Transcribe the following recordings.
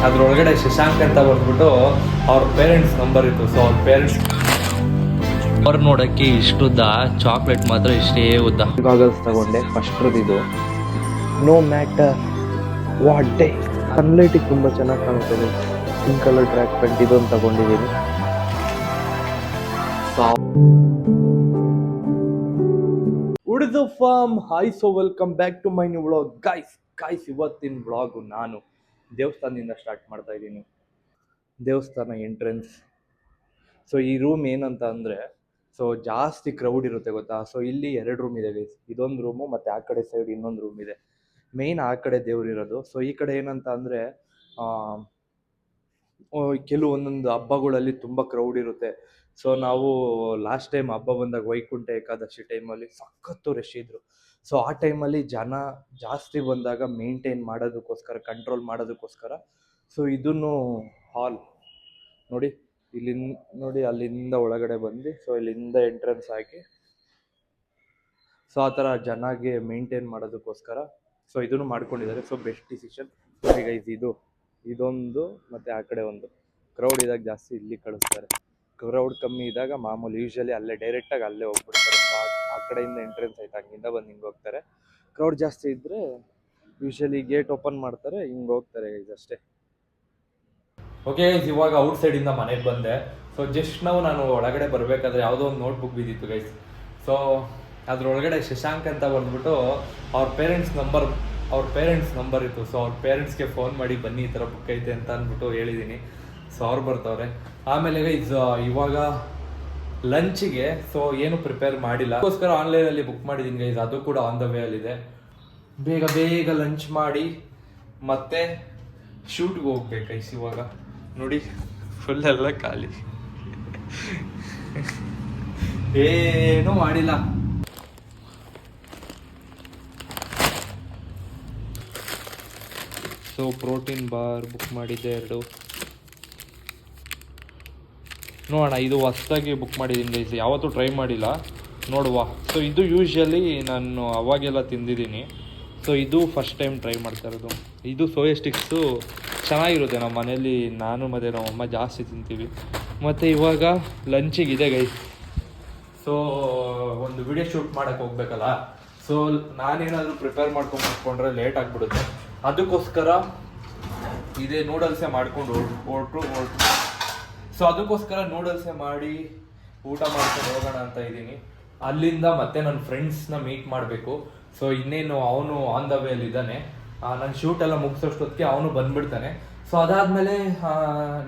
ಅದರೊಳಗಡೆ ಶಶಾಂಕ್ ಅಂತ ಬಂದ್ಬಿಟ್ಟು ಅವ್ರ ಪೇರೆಂಟ್ಸ್ ನಂಬರ್ ಇತ್ತು. ಸೊ ಅವ್ರ ಪೇರೆಂಟ್ಸ್ ಅವ್ರು ನೋಡೋಕ್ಕೆ ಇಷ್ಟುದ್ದ, ಚಾಕ್ಲೇಟ್ ಮಾತ್ರ ಇಷ್ಟೇ ಉದ್ದ. ಗಾಗಲ್ಸ್ ತಗೊಂಡೆ ಫಸ್ಟ್ ಇದು. ನೋ ಮ್ಯಾಟರ್ ವಾಟ್ ಡೇ, ಸನ್ಲೈಟಿಗೆ ತುಂಬ ಚೆನ್ನಾಗಿ ಕಾಣುತ್ತದೆ. ಪಿಂಕ್ ಕಲರ್ ಟ್ರ್ಯಾಕ್ ಪ್ಯಾಂಟ್ ಇದೊಂದು ತಗೊಂಡಿದ್ದೀನಿ. ಉಡ್ದು ಫಾರ್ಮ್ hi, so welcome back to my new vlog. Guys ಇವತ್ತಿನ ವ್ಲಾಗು ನಾನು ದೇವಸ್ಥಾನದಿಂದ ಸ್ಟಾರ್ಟ್ ಮಾಡ್ತಾ ಇದ್ದೀನಿ. ದೇವಸ್ಥಾನ ಎಂಟ್ರೆನ್ಸ್. ಸೊ ಈ ರೂಮ್ ಏನಂತ ಅಂದರೆ, ಸೊ ಜಾಸ್ತಿ ಕ್ರೌಡ್ ಇರುತ್ತೆ ಗೊತ್ತಾ. ಸೊ ಇಲ್ಲಿ 2 ರೂಮ್ ಇದೆ ಗೈಸ್. ಇದೊಂದು ರೂಮು ಮತ್ತು ಆ ಕಡೆ ಸೈಡ್ ಇನ್ನೊಂದು ರೂಮ್ ಇದೆ. ಮೇಯ್ನ್ ಆ ಕಡೆ ದೇವ್ರಿರೋದು. ಸೊ ಈ ಕಡೆ ಏನಂತ ಅಂದರೆ ಕೆಲವೊಂದೊಂದು ಹಬ್ಬಗಳಲ್ಲಿ ತುಂಬ ಕ್ರೌಡ್ ಇರುತ್ತೆ. ಸೊ ನಾವು ಲಾಸ್ಟ್ ಟೈಮ್ ಹಬ್ಬ ಬಂದಾಗ ವೈಕುಂಠ ಏಕಾದಶಿ ಟೈಮಲ್ಲಿ ಸಖತ್ತು ರಶ್ ಇದ್ದರು. ಸೊ ಆ ಟೈಮಲ್ಲಿ ಜನ ಜಾಸ್ತಿ ಬಂದಾಗ ಮೇಂಟೈನ್ ಮಾಡೋದಕ್ಕೋಸ್ಕರ, ಕಂಟ್ರೋಲ್ ಮಾಡೋದಕ್ಕೋಸ್ಕರ ಸೊ ಇದನ್ನು ಹಾಲ್ ನೋಡಿ, ಇಲ್ಲಿಂದ ನೋಡಿ ಅಲ್ಲಿಂದ ಒಳಗಡೆ ಬಂದು ಸೊ ಇಲ್ಲಿಂದ ಎಂಟ್ರೆನ್ಸ್ ಹಾಕಿ ಸೊ ಆ ಥರ ಜನಗೆ ಮೇಂಟೈನ್ ಮಾಡೋದಕ್ಕೋಸ್ಕರ ಸೊ ಇದನ್ನು ಮಾಡ್ಕೊಂಡಿದ್ದಾರೆ. So best decision. ಈಗ ಇದೊಂದು ಮತ್ತು ಆ ಕಡೆ ಒಂದು. ಕ್ರೌಡ್ ಇದ್ದಾಗ ಜಾಸ್ತಿ ಇಲ್ಲಿ ಕಳಿಸ್ತಾರೆ, ಕ್ರೌಡ್ ಕಮ್ಮಿ ಇದ್ದಾಗ ಮಾಮೂಲಿ ಯೂಶ್ವಲಿ ಅಲ್ಲೇ ಡೈರೆಕ್ಟಾಗಿ ಅಲ್ಲೇ ಹೋಗ್ಬಿಡ್ತಾರೆ. ಸೊ ಆ ಕಡೆಯಿಂದ ಎಂಟ್ರೆನ್ಸ್ ಆಯ್ತು, ಹಂಗಿಂದ ಬಂದು ಹಿಂಗೆ ಹೋಗ್ತಾರೆ. ಕ್ರೌಡ್ ಜಾಸ್ತಿ ಇದ್ದರೆ ಯೂಶ್ವಲಿ ಗೇಟ್ ಓಪನ್ ಮಾಡ್ತಾರೆ, ಹಿಂಗೆ ಹೋಗ್ತಾರೆ ಅಷ್ಟೇ. ಓಕೆ, ಇವಾಗ ಔಟ್ ಸೈಡಿಂದ ಮನೆಗೆ ಬಂದೆ. ಸೊ ಜಸ್ಟ್ ನಾನು ಒಳಗಡೆ ಬರಬೇಕಾದ್ರೆ ಯಾವುದೋ ಒಂದು ನೋಟ್ಬುಕ್ ಬಿದ್ದಿತ್ತು ಗೈಸ್. ಸೊ ಅದರೊಳಗಡೆ ಶಶಾಂಕ್ ಅಂತ ಬಂದ್ಬಿಟ್ಟು ಅವ್ರ ಪೇರೆಂಟ್ಸ್ ನಂಬರ್ ಇತ್ತು. ಸೊ ಅವ್ರ ಪೇರೆಂಟ್ಸ್ಗೆ ಫೋನ್ ಮಾಡಿ ಬನ್ನಿ, ಈ ಥರ ಬುಕ್ ಐತೆ ಅಂತ ಅಂದ್ಬಿಟ್ಟು ಹೇಳಿದ್ದೀನಿ. ಸೊ ಅವ್ರು ಬರ್ತವ್ರೆ. ಆಮೇಲೆ ಗೈಸ್ ಇವಾಗ ಲಂಚಿಗೆ ಸೊ ಏನು ಪ್ರಿಪೇರ್ ಮಾಡಿಲ್ಲ, ಅದಕ್ಕೋಸ್ಕರ ಆನ್ಲೈನಲ್ಲಿ ಬುಕ್ ಮಾಡಿದ್ದೀನಿ ಗೈಸ್. ಅದು ಕೂಡ ಆನ್ ದ ವೇ ಅಲ್ಲಿದೆ. ಬೇಗ ಲಂಚ್ ಮಾಡಿ ಮತ್ತೆ ಶೂಟ್ಗೆ ಹೋಗ್ಬೇಕು ಗೈಸ್. ಇವಾಗ ನೋಡಿ ಫುಲ್ ಎಲ್ಲ ಖಾಲಿ, ಏನೂ ಮಾಡಿಲ್ಲ. ಸೊ ಪ್ರೋಟೀನ್ ಬಾರ್ ಬುಕ್ ಮಾಡಿದ್ದೆ 2. ನೋಡೋಣ, ಇದು ಹೊಸ್ದಾಗಿ ಬುಕ್ ಮಾಡಿದ್ದೀನಿ ಗೈಸ್, ಯಾವತ್ತೂ ಟ್ರೈ ಮಾಡಿಲ್ಲ, ನೋಡುವ. ಸೊ ಇದು ಯೂಶ್ವಲಿ ನಾನು ಅವಾಗೆಲ್ಲ ತಿಂದಿದ್ದೀನಿ. ಸೊ ಇದು ಫಸ್ಟ್ ಟೈಮ್ ಟ್ರೈ ಮಾಡ್ತಾ ಇರೋದು. ಇದು ಸೋಯಾ ಸ್ಟಿಕ್ಸು ಚೆನ್ನಾಗಿರುತ್ತೆ. ನಮ್ಮ ಮನೇಲಿ ನಾನು ಮತ್ತು ನಮ್ಮಮ್ಮ ಜಾಸ್ತಿ ತಿಂತೀವಿ. ಮತ್ತು ಇವಾಗ ಲಂಚಿಗಿದೆ ಗೈಸ್. ಸೊ ಒಂದು ವಿಡಿಯೋ ಶೂಟ್ ಮಾಡೋಕ್ಕೆ ಹೋಗ್ಬೇಕಲ್ಲ. ಸೊ ನಾನೇನಾದರೂ ಪ್ರಿಪೇರ್ ಮಾಡ್ಕೊಂಡ್ರೆ ಲೇಟ್ ಆಗಿಬಿಡುತ್ತೆ. ಅದಕ್ಕೋಸ್ಕರ ಇದೇ ನೂಡಲ್ಸೇ ಮಾಡ್ಕೊಂಡು ಹೊರಟು. ಸೊ ಅದಕ್ಕೋಸ್ಕರ ನೂಡಲ್ಸೇ ಮಾಡಿ ಊಟ ಮಾಡ್ಕೊಂಡು ಹೋಗೋಣ ಅಂತ ಇದ್ದೀನಿ. ಅಲ್ಲಿಂದ ಮತ್ತೆ ನನ್ನ ಫ್ರೆಂಡ್ಸ್ನ ಮೀಟ್ ಮಾಡಬೇಕು. ಸೊ ಇನ್ನೇನು ಅವನು ಆನ್ ದ ವೇ ಅಲ್ಲಿದ್ದಾನೆ. ನನ್ನ ಶೂಟ್ ಎಲ್ಲ ಮುಗಿಸೋಷ್ಟೊತ್ತಿಗೆ ಅವನು ಬಂದ್ಬಿಡ್ತಾನೆ. ಸೊ ಅದಾದಮೇಲೆ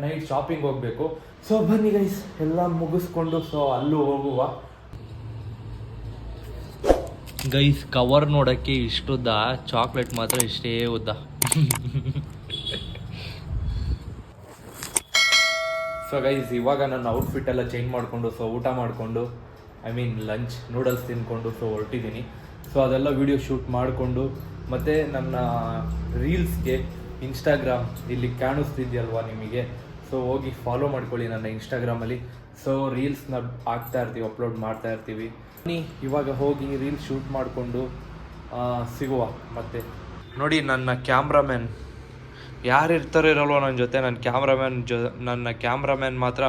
ನೈಟ್ ಶಾಪಿಂಗ್ ಹೋಗಬೇಕು. ಸೊ ಬನ್ನಿ ಗೈಸ್, ಎಲ್ಲ ಮುಗಿಸ್ಕೊಂಡು ಸೊ ಅಲ್ಲೂ ಹೋಗುವ. ಗೈಸ್ ಕವರ್ ನೋಡೋಕ್ಕೆ ಇಷ್ಟುದ್ದ, ಚಾಕ್ಲೇಟ್ ಮಾತ್ರ ಇಷ್ಟೇ ಉದ್ದ. ಸೊ ಗೈಸ್ ಇವಾಗ ನನ್ನ ಔಟ್ಫಿಟ್ ಎಲ್ಲ ಚೇಂಜ್ ಮಾಡಿಕೊಂಡು ಸೊ ಊಟ ಮಾಡಿಕೊಂಡು ಲಂಚ್ ನೂಡಲ್ಸ್ ತಿಂದ್ಕೊಂಡು ಸೊ ಹೊರಟಿದ್ದೀನಿ. ಸೊ ಅದೆಲ್ಲ ವೀಡಿಯೋ ಶೂಟ್ ಮಾಡಿಕೊಂಡು ಮತ್ತು ನನ್ನ ರೀಲ್ಸ್ಗೆ ಇನ್ಸ್ಟಾಗ್ರಾಮ್ ಇಲ್ಲಿ ಕಾಣಿಸ್ತಿದೆಯಲ್ವಾ ನಿಮಗೆ, ಸೊ ಹೋಗಿ ಫಾಲೋ ಮಾಡ್ಕೊಳ್ಳಿ ನನ್ನ ಇನ್ಸ್ಟಾಗ್ರಾಮಲ್ಲಿ. ಸೊ ರೀಲ್ಸ್ನ ಹಾಕ್ತಾ ಇರ್ತೀವಿ, ಅಪ್ಲೋಡ್ ಮಾಡ್ತಾ ಇರ್ತೀವಿ. ಇವಾಗ ಹೋಗಿ ರೀಲ್ಸ್ ಶೂಟ್ ಮಾಡಿಕೊಂಡು ಸಿಗುವ. ಮತ್ತೆ ನೋಡಿ ನನ್ನ ಕ್ಯಾಮ್ರಾಮ್ಯಾನ್ ಯಾರು ಇರ್ತಾರೋ ಇರಲ್ವೋ ನನ್ನ ಜೊತೆ, ನನ್ನ ಕ್ಯಾಮ್ರಾಮ್ಯಾನ್ ಮಾತ್ರ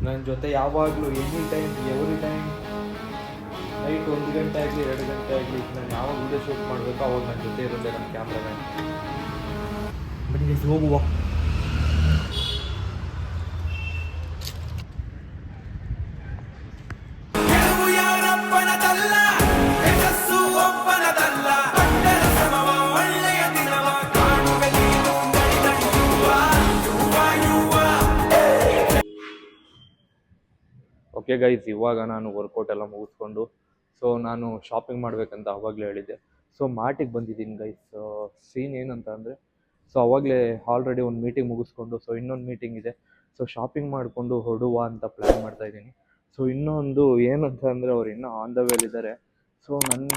ನನ್ನ ಜೊತೆ ಯಾವಾಗಲೂ any time every time. Night 1 ಗಂಟೆ ಆಗಲಿ 2 ಗಂಟೆ ಆಗಲಿ ನಾನು ಯಾವಾಗ ವಿಡಿಯೋ ಶೂಟ್ ಮಾಡಬೇಕು ಅವಾಗ ನನ್ನ ಜೊತೆ ಇರುತ್ತೆ ನನ್ನ ಕ್ಯಾಮ್ರಾಮ್ಯಾನ್. ಬನ್ನಿ ಹೋಗುವ. ಓಕೆ ಗೈಸ್, ಇವಾಗ ನಾನು ವರ್ಕೌಟ್ ಎಲ್ಲ ಮುಗಿಸ್ಕೊಂಡು ಸೊ ನಾನು ಶಾಪಿಂಗ್ ಮಾಡಬೇಕಂತ ಅವಾಗಲೇ ಹೇಳಿದ್ದೆ. ಸೊ ಮಾರ್ಟಿಗೆ ಬಂದಿದ್ದೀನಿ ಗೈಸ್. ಸೀನ್ ಏನಂತ ಅಂದರೆ, ಸೊ ಅವಾಗಲೇ ಆಲ್ರೆಡಿ ಒಂದು ಮೀಟಿಂಗ್ ಮುಗಿಸ್ಕೊಂಡು ಸೊ ಇನ್ನೊಂದು ಮೀಟಿಂಗ್ ಇದೆ. ಸೊ ಶಾಪಿಂಗ್ ಮಾಡಿಕೊಂಡು ಹೊರಡುವ ಅಂತ ಪ್ಲ್ಯಾನ್ ಮಾಡ್ತಾಯಿದ್ದೀನಿ. ಸೊ ಇನ್ನೊಂದು ಏನಂತ ಅಂದರೆ, ಅವ್ರು ಇನ್ನೂ ಆನ್ ದ ವೇಲಿದ್ದಾರೆ. ಸೊ ನನ್ನ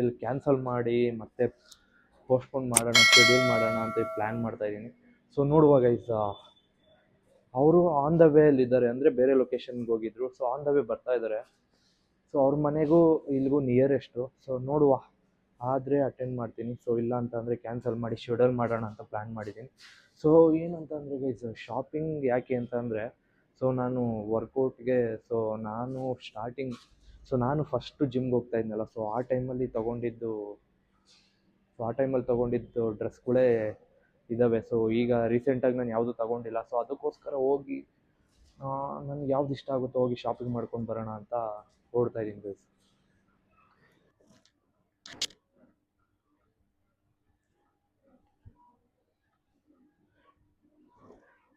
ಎಲ್ಲಿ ಕ್ಯಾನ್ಸಲ್ ಮಾಡಿ ಮತ್ತೆ ಪೋಸ್ಟ್ಪೋನ್ ಮಾಡೋಣ, ಶೆಡ್ಯೂಲ್ ಮಾಡೋಣ ಅಂತ ಪ್ಲ್ಯಾನ್ ಮಾಡ್ತಾಯಿದ್ದೀನಿ. ಸೊ ನೋಡುವ ಗೈಸ್, ಅವರು ಆನ್ ದ ವೇ ಅಲ್ಲಿದ್ದಾರೆ, ಅಂದರೆ ಬೇರೆ ಲೊಕೇಶನ್ಗೆ ಹೋಗಿದ್ರು. ಸೊ ಆನ್ ದ ವೇ ಬರ್ತಾ ಇದ್ದಾರೆ. ಸೊ ಅವ್ರ ಮನೆಗೂ ಇಲ್ಲಿಗೂ ನಿಯರೆಸ್ಟು. ಸೊ ನೋಡುವ, ಆದರೆ ಅಟೆಂಡ್ ಮಾಡ್ತೀನಿ. ಸೊ ಇಲ್ಲ ಅಂತ ಅಂದರೆ ಕ್ಯಾನ್ಸಲ್ ಮಾಡಿ ಶೆಡ್ಯೂಲ್ ಮಾಡೋಣ ಅಂತ ಪ್ಲ್ಯಾನ್ ಮಾಡಿದ್ದೀನಿ. ಸೊ ಏನಂತಂದರೆ ಗೈಸ್, ಶಾಪಿಂಗ್ ಯಾಕೆ ಅಂತಂದರೆ, ಸೊ ನಾನು ವರ್ಕೌಟ್ಗೆ, ಸೊ ನಾನು ಸ್ಟಾರ್ಟಿಂಗ್, ಸೊ ನಾನು ಫಸ್ಟು ಜಿಮ್ಗೆ ಹೋಗ್ತಾ ಇದ್ನಲ್ಲ, ಸೊ ಆ ಟೈಮಲ್ಲಿ ತೊಗೊಂಡಿದ್ದು ಡ್ರೆಸ್ಗಳೇ ಇದ್ದಾವೆ. ಸೊ ಈಗ ರೀಸೆಂಟಾಗಿ ನಾನು ಯಾವುದೂ ತೊಗೊಂಡಿಲ್ಲ. ಸೊ ಅದಕ್ಕೋಸ್ಕರ ಹೋಗಿ ನನಗೆ ಯಾವ್ದು ಇಷ್ಟ ಆಗುತ್ತೋ ಹೋಗಿ ಶಾಪಿಂಗ್ ಮಾಡ್ಕೊಂಡು ಬರೋಣ ಅಂತ ಓಡ್ತಾ ಇದ್ದೀನಿ ಗೈಸ್.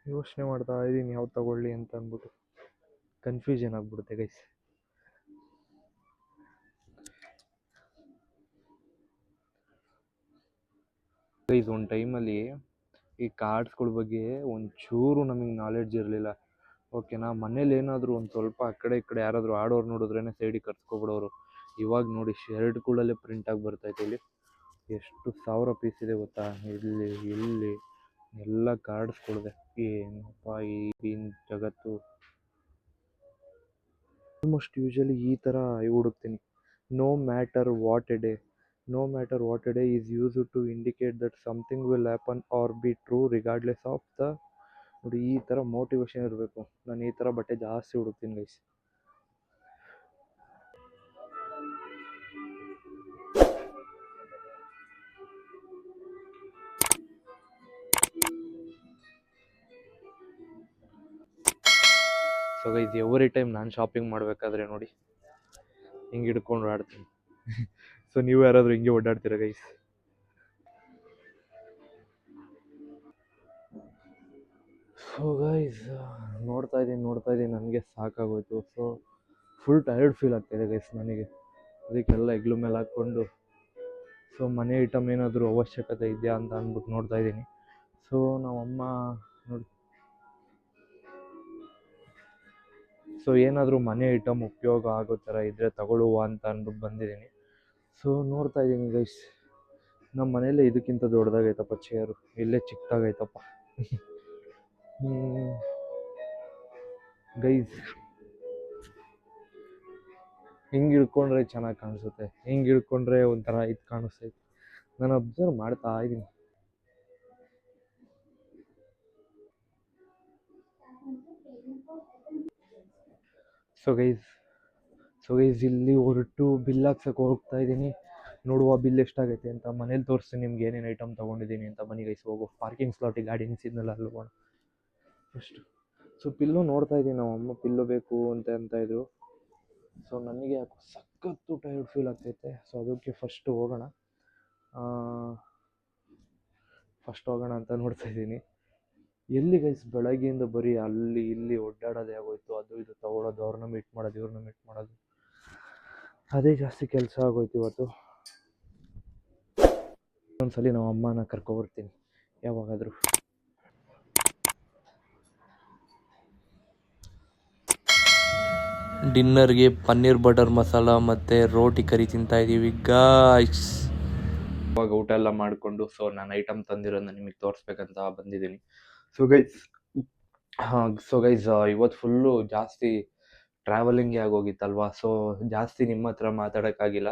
ಯೋಚನೆ ಮಾಡ್ತಾ ಇದ್ದೀನಿ ಯಾವ್ದು ತಗೊಳ್ಳಿ ಅಂತ ಅಂದ್ಬಿಟ್ಟು, ಕನ್ಫ್ಯೂಷನ್ ಆಗಿಬಿಡುತ್ತೆ ಗೈಸ್. ಒಂದು ಟೈಮಲ್ಲಿ ಈ ಕಾರ್ಡ್ಸ್ಗಳ ಬಗ್ಗೆ ಒಂಚೂರು ನಮಗೆ ನಾಲೆಡ್ಜ್ ಇರಲಿಲ್ಲ. ಓಕೆನಾ, ಮನೇಲಿ ಏನಾದರೂ ಒಂದು ಸ್ವಲ್ಪ ಆ ಕಡೆ ಈ ಕಡೆ ಯಾರಾದರೂ ಆಡೋರು ನೋಡಿದ್ರೇ ಸೈಡಿಗೆ ಕರ್ಸ್ಕೊಬಿಡೋರು. ಇವಾಗ ನೋಡಿ ಶರ್ಟ್ಗಳಲ್ಲೇ ಪ್ರಿಂಟಾಗಿ ಬರ್ತೈತೆ. ಇಲ್ಲಿ ಎಷ್ಟು ಸಾವಿರ ಪೀಸ್ ಇದೆ ಗೊತ್ತಾ, ಇಲ್ಲಿ ಎಲ್ಲ ಕಾರ್ಡ್ಸ್ಗಳಿದೆ. ಏನಪ್ಪ ಈಗಿನ ಜಗತ್ತು. ಆಲ್ಮೋಸ್ಟ್ ಯೂಶಲಿ ಈ ಥರ ಹುಡುಕ್ತೀನಿ. No matter what a day is used to indicate that something will happen or be true regardless of the. ನೋಡಿ, ಈ ಥರ ಮೋಟಿವೇಶನ್ ಇರಬೇಕು. ನಾನು ಈ ಥರ ಬಟ್ಟೆ ಜಾಸ್ತಿ ಹುಡುಕ್ತೀನಿ guys. So guys, every time ನಾನು ಶಾಪಿಂಗ್ ಮಾಡಬೇಕಾದ್ರೆ ನೋಡಿ ಹಿಂಗೆ ಹಿಡ್ಕೊಂಡು ಆಡ್ತೀನಿ. ಸೊ ನೀವು ಯಾರಾದರೂ ಹಿಂಗೆ ಓಡಾಡ್ತೀರಾ ಗೈಸ್? ಸೊ ಗೈಸ್, ನೋಡ್ತಾ ಇದ್ದೀನಿ ನನಗೆ ಸಾಕಾಗೋಯ್ತು. ಸೊ ಫುಲ್ ಟಯರ್ಡ್ ಫೀಲ್ ಆಗ್ತಾಯಿದೆ ಗೈಸ್ ನನಗೆ. ಅದಕ್ಕೆಲ್ಲ ಹೆಗ್ಲು ಮೇಲೆ ಹಾಕ್ಕೊಂಡು ಸೊ ಮನೆ ಐಟಮ್ ಏನಾದರೂ ಅವಶ್ಯಕತೆ ಇದೆಯಾ ಅಂತ ಅಂದ್ಬಿಟ್ಟು ನೋಡ್ತಾ ಇದ್ದೀನಿ. ಸೊ ನಮ್ಮಮ್ಮ ನೋಡಿ, ಸೊ ಏನಾದರೂ ಮನೆ ಐಟಮ್ ಉಪಯೋಗ ಆಗೋ ಥರ ಇದ್ದರೆ ತಗೊಳ್ಳುವ ಅಂತ ಅಂದ್ಬಿಟ್ಟು ಬಂದಿದ್ದೀನಿ. ಸೊ ನೋಡ್ತಾ ಇದ್ದೀನಿ ಗೈಸ್, ನಮ್ಮ ಮನೇಲೆ ಇದಕ್ಕಿಂತ ದೊಡ್ಡದಾಗೈತಪ್ಪ ಚೇರು, ಇಲ್ಲೇ ಚಿಕ್ಕದಾಗೈತಪ್ಪ. ಗೈಸ್, ಹಿಂಗೆ ಇಳ್ಕೊಂಡ್ರೆ ಚೆನ್ನಾಗಿ ಕಾಣಿಸುತ್ತೆ, ಹಿಂಗೆ ಇಳ್ಕೊಂಡ್ರೆ ಒಂಥರ ಇದು ಕಾಣಿಸ್ತೈತೆ. ನಾನು ಅಬ್ಸರ್ವ್ ಮಾಡ್ತಾ ಇದ್ದೀನಿ. ಸೊ ಗೈಸ್ ಇಲ್ಲಿ ಹೊರಟು ಬಿಲ್ ಹಾಕ್ಸಕ್ಕೆ ಹೋಗ್ತಾ ಇದ್ದೀನಿ. ನೋಡುವ ಬಿಲ್ ಎಷ್ಟಾಗೈತೆ ಅಂತ. ಮನೇಲಿ ತೋರಿಸ್ತೀನಿ ನಿಮ್ಗೆ ಏನೇನು ಐಟಮ್ ತೊಗೊಂಡಿದ್ದೀನಿ ಅಂತ. ಬನ್ನಿ ಗೈಸ್ ಹೋಗು. ಪಾರ್ಕಿಂಗ್ ಸ್ಲಾಟಿಗೆ ಗಾಡಿ ನಿಲ್ಸಿದ್ನಲ್ಲ ಅಲ್ಲಿ ಹೋಗೋಣ ಫಸ್ಟು. ಸೊ ಪಿಲ್ಲು ನೋಡ್ತಾ ಇದ್ದೀನಿ, ನಮ್ಮ ಅಮ್ಮ ಪಿಲ್ಲು ಬೇಕು ಅಂತ ಇದ್ರು. ಸೊ ನನಗೆ ಯಾಕೋ ಸಖತ್ತು ಟೈರ್ಡ್ ಫೀಲ್ ಆಗ್ತೈತೆ. ಸೊ ಅದಕ್ಕೆ ಫಸ್ಟ್ ಹೋಗೋಣ ಅಂತ ನೋಡ್ತಾ ಇದ್ದೀನಿ. ಎಲ್ಲಿ ಗೈಸ್, ಬೆಳಗ್ಗೆಯಿಂದ ಬರೀ ಅಲ್ಲಿ ಇಲ್ಲಿ ಒಡ್ಡಾಡೋದೇ ಆಗೋಯ್ತು. ಅದು ಇದು ತಗೊಳ್ಳೋದು, ಅವ್ರನ್ನ ಮೀಟ್ ಮಾಡೋದು, ಇವ್ರನ್ನ ಮೀಟ್ ಮಾಡೋದು, ಅದೇ ಜಾಸ್ತಿ ಕೆಲಸ ಆಗೋಯ್ತು ಇವತ್ತು. ಒಂದ್ಸಲಿ ನಮ್ಮ ಅಮ್ಮನ ಕರ್ಕೊಬರ್ತೀನಿ ಯಾವಾಗಾದರೂ. ಡಿನ್ನರ್ಗೆ ಪನ್ನೀರ್ ಬಟರ್ ಮಸಾಲ ಮತ್ತು ರೋಟಿ ಕರಿ ತಿಂತಾ ಇದ್ದೀವಿ ಗಾಯ್ಸ್. ಇವಾಗ ಊಟ ಎಲ್ಲ ಮಾಡಿಕೊಂಡು ಸೊ ನಾನು ಐಟಮ್ ತಂದಿರೋದನ್ನ ನಿಮಗೆ ತೋರಿಸ್ಬೇಕಂತ ಬಂದಿದ್ದೀನಿ. ಸೊ ಗೈಸ್ ಇವತ್ತು ಫುಲ್ಲು ಜಾಸ್ತಿ ಟ್ರಾವೆಲಿಂಗೇ ಆಗೋಗಿತ್ತಲ್ವಾ. ಸೊ ಜಾಸ್ತಿ ನಿಮ್ಮ ಹತ್ರ ಮಾತಾಡೋಕ್ಕಾಗಿಲ್ಲ.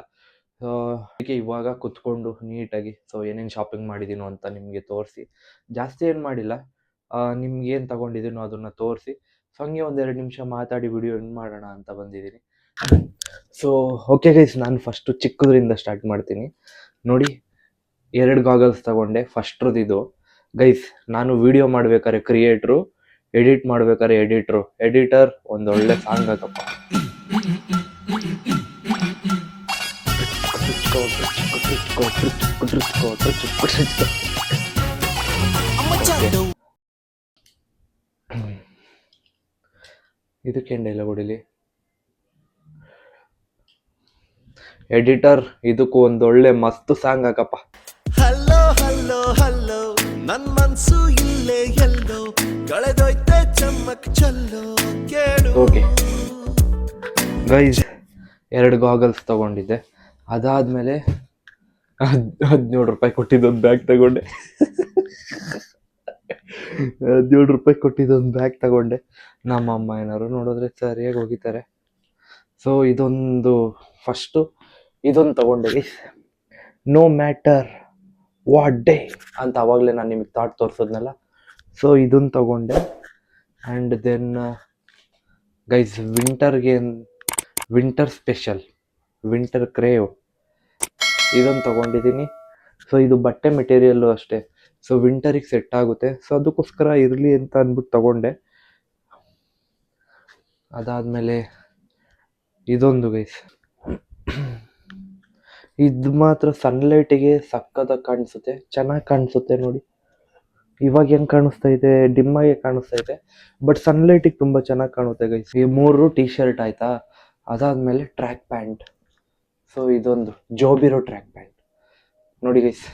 ಸೊ ಅದಕ್ಕೆ ಇವಾಗ ಕುತ್ಕೊಂಡು ನೀಟಾಗಿ ಸೊ ಏನೇನು ಶಾಪಿಂಗ್ ಮಾಡಿದ್ದೀನೋ ಅಂತ ನಿಮಗೆ ತೋರಿಸಿ, ಜಾಸ್ತಿ ಏನು ಮಾಡಿಲ್ಲ, ನಿಮ್ಗೆ ಏನು ತೊಗೊಂಡಿದ್ದೀನೋ ಅದನ್ನು ತೋರಿಸಿ, ಸೊ ಹಂಗೆ ಒಂದೆರಡು ನಿಮಿಷ ಮಾತಾಡಿ ವಿಡಿಯೋ ಎಂಡ್ ಮಾಡೋಣ ಅಂತ ಬಂದಿದ್ದೀನಿ. ಸೊ ಓಕೆ ಗೈಸ್, ನಾನು ಫಸ್ಟು ಚಿಕ್ಕದ್ರಿಂದ ಸ್ಟಾರ್ಟ್ ಮಾಡ್ತೀನಿ. ನೋಡಿ, 2 ಗಾಗಲ್ಸ್ ತಗೊಂಡೆ. ಫಸ್ಟ್ರದ್ದು ಗೈಸ್, ನಾನು ವಿಡಿಯೋ ಮಾಡ್ಬೇಕಾದ್ರೆ ಕ್ರಿಯೇಟ್ರು, ಎಡಿಟ್ ಮಾಡ್ಬೇಕಾದ್ರೆ ಎಡಿಟರ್ ಒಂದೊಳ್ಳೆ ಸಾಂಗ್ ಹಾಕಪ್ಪ. ಇದಕ್ಕೇನು ಡೈಲಾಗ್ ಹೊಡಿಲಿ? ಎಡಿಟರ್, ಇದಕ್ಕೂ ಒಂದೊಳ್ಳೆ ಮಸ್ತ್ ಸಾಂಗ್ ಹಾಕಪ್ಪ. ಹಲೋ ಹಲೋ ಹಲೋ, ನನ್ ಮನ್ಸು ಇಲ್ಲೇ ಎಲ್ಲೋ ಕಳೆದೋಯ್ತೆ ಚಮ್ಮಕ್ ಚಲ್ಲೋ ಕೇಳು. ಓಕೆ ಗೈಸ್, 2 ಗಾಗಲ್ಸ್ ತಗೊಂಡಿದ್ದೆ. ಅದಾದ್ಮೇಲೆ 17 ರೂಪಾಯಿ ಕೊಟ್ಟಿದ್ದೊಂದು ಬ್ಯಾಗ್ ತಗೊಂಡೆ. 17 ರೂಪಾಯಿ ಕೊಟ್ಟಿದ್ದೊಂದು ಬ್ಯಾಗ್ ತಗೊಂಡೆ. ನಮ್ಮಮ್ಮ ಏನಾದ್ರು ನೋಡಿದ್ರೆ ಸರಿಯಾಗಿ ಹೋಗಿದ್ದಾರೆ. ಸೊ ಇದೊಂದು ಫಸ್ಟು ಇದೊಂದು ತಗೊಂಡೆ guys. No matter what day ಅಂತ ಅವಾಗಲೇ ನಾನು ನಿಮಗೆ ಥಾಟ್ ತೋರಿಸೋದ್ನಲ್ಲ, ಸೊ ಇದನ್ನು ತಗೊಂಡೆ. And then guys winter special winter crave ಇದನ್ನು ತಗೊಂಡಿದ್ದೀನಿ. ಸೊ ಇದು ಬಟ್ಟೆ ಮೆಟೀರಿಯಲ್ಲು ಅಷ್ಟೇ, ಸೊ ವಿಂಟರಿಗೆ ಸೆಟ್ ಆಗುತ್ತೆ. ಸೊ ಅದಕ್ಕೋಸ್ಕರ ಇರಲಿ ಅಂತ ಅಂದ್ಬಿಟ್ಟು ತಗೊಂಡೆ. ಅದಾದಮೇಲೆ ಇದೊಂದು ಗೈಸ್, ಇದು ಮಾತ್ರ ಸನ್ಲೈಟಿಗೆ ಸಕ್ಕತ್ತಾಗಿ ಕಾಣಿಸುತ್ತೆ, ಚೆನ್ನಾಗಿ ಕಾಣಿಸುತ್ತೆ ನೋಡಿ. ಇವಾಗ ಹೆಂಗೆ ಕಾಣಿಸ್ತಾ ಇದೆ, ಡಿಮ್ಮಾಗೆ ಕಾಣಿಸ್ತಾ ಇದೆ, ಬಟ್ ಸನ್ಲೈಟಿಗೆ ತುಂಬ ಚೆನ್ನಾಗಿ ಕಾಣುತ್ತೆ ಗೈಸ್. ಈ 3 ಟೀ ಶರ್ಟ್ ಆಯಿತಾ. ಅದಾದಮೇಲೆ ಟ್ರ್ಯಾಕ್ ಪ್ಯಾಂಟ್. ಸೊ ಇದೊಂದು ಜೋಬಿರೋ ಟ್ರ್ಯಾಕ್ ಪ್ಯಾಂಟ್ ನೋಡಿ ಗೈಸ್.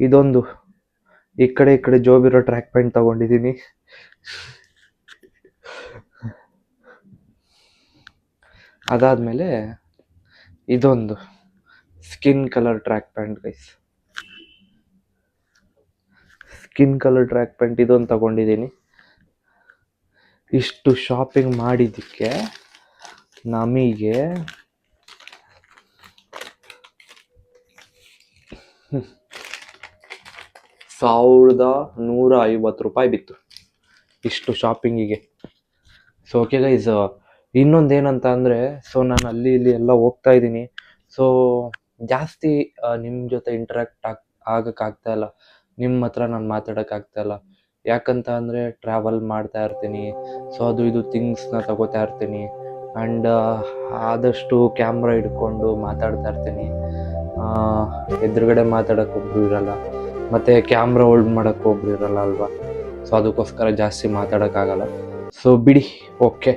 ಇದೊಂದು ಈ ಕಡೆ ಜೋಬಿರೋ ಟ್ರ್ಯಾಕ್ ಪ್ಯಾಂಟ್ ತಗೊಂಡಿದ್ದೀನಿ. ಅದಾದಮೇಲೆ ಇದೊಂದು skin colour track pant guys, skin colour track pant ಇದೊಂದು ತಗೊಂಡಿದ್ದೀನಿ. ಇಷ್ಟು ಶಾಪಿಂಗ್ ಮಾಡಿದ್ದಕ್ಕೆ ನಮಗೆ ₹1,150 ಬಿತ್ತು ಇಷ್ಟು ಶಾಪಿಂಗಿಗೆ. ಸೊ ಓಕೆ ಗೈಸ್, ಇನ್ನೊಂದೇನಂತ ಅಂದರೆ, ಸೊ ನಾನು ಅಲ್ಲಿ ಇಲ್ಲಿ ಎಲ್ಲ ಹೋಗ್ತಾ ಇದ್ದೀನಿ. ಸೊ ಜಾಸ್ತಿ ನಿಮ್ಮ ಜೊತೆ ಇಂಟ್ರ್ಯಾಕ್ಟ್ ಆಗೋಕ್ಕಾಗ್ತಾ ಇಲ್ಲ, ನಿಮ್ಮ ಹತ್ರ ನಾನು ಮಾತಾಡೋಕ್ಕಾಗ್ತಾ ಇಲ್ಲ. ಯಾಕಂತ ಅಂದರೆ ಟ್ರಾವೆಲ್ ಮಾಡ್ತಾ ಇರ್ತೀನಿ, ಸೊ ಅದು ಇದು ಥಿಂಗ್ಸ್ನ ತಗೋತಾ ಇರ್ತೀನಿ. ಆ್ಯಂಡ್ ಆದಷ್ಟು ಕ್ಯಾಮ್ರಾ ಹಿಡ್ಕೊಂಡು ಮಾತಾಡ್ತಾ ಇರ್ತೀನಿ. ಎದುರುಗಡೆ ಮಾತಾಡೋಕೆ ಒಬ್ಬರು ಇರಲ್ಲ, ಮತ್ತು ಕ್ಯಾಮ್ರಾ ಹೋಲ್ಡ್ ಮಾಡೋಕ್ಕೆ ಒಬ್ರು ಇರಲ್ಲ ಅಲ್ವಾ. ಸೊ ಅದಕ್ಕೋಸ್ಕರ ಜಾಸ್ತಿ ಮಾತಾಡೋಕ್ಕಾಗಲ್ಲ. ಸೊ ಬಿಡಿ, ಓಕೆ,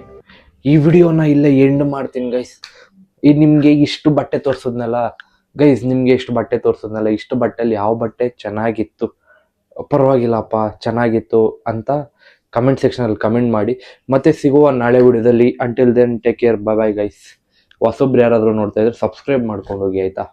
ಈ ವಿಡಿಯೋನ ಇಲ್ಲೇ ಎಂಡ್ ಮಾಡ್ತೀನಿ ಗೈಸ್. ಇದು ನಿಮಗೆ ಇಷ್ಟು ಬಟ್ಟೆ ತೋರಿಸಿದ್ನಲ್ಲ ಗೈಸ್, ಇಷ್ಟು ಬಟ್ಟೆಯಲ್ಲಿ ಯಾವ ಬಟ್ಟೆ ಚೆನ್ನಾಗಿತ್ತು, ಪರವಾಗಿಲ್ಲಪ್ಪ ಚೆನ್ನಾಗಿತ್ತು ಅಂತ ಕಮೆಂಟ್ ಸೆಕ್ಷನಲ್ಲಿ ಕಮೆಂಟ್ ಮಾಡಿ. ಮತ್ತೆ ಸಿಗುವ ನಾಳೆ ವಿಡಿಯೋದಲ್ಲಿ. Until then take care, bye bye guys. ಹೊಸಬ್ರು ಯಾರಾದರೂ ನೋಡ್ತಾ ಇದ್ರೆ ಸಬ್ಸ್ಕ್ರೈಬ್ ಮಾಡ್ಕೊಂಡು ಹೋಗಿ ಆಯಿತಾ.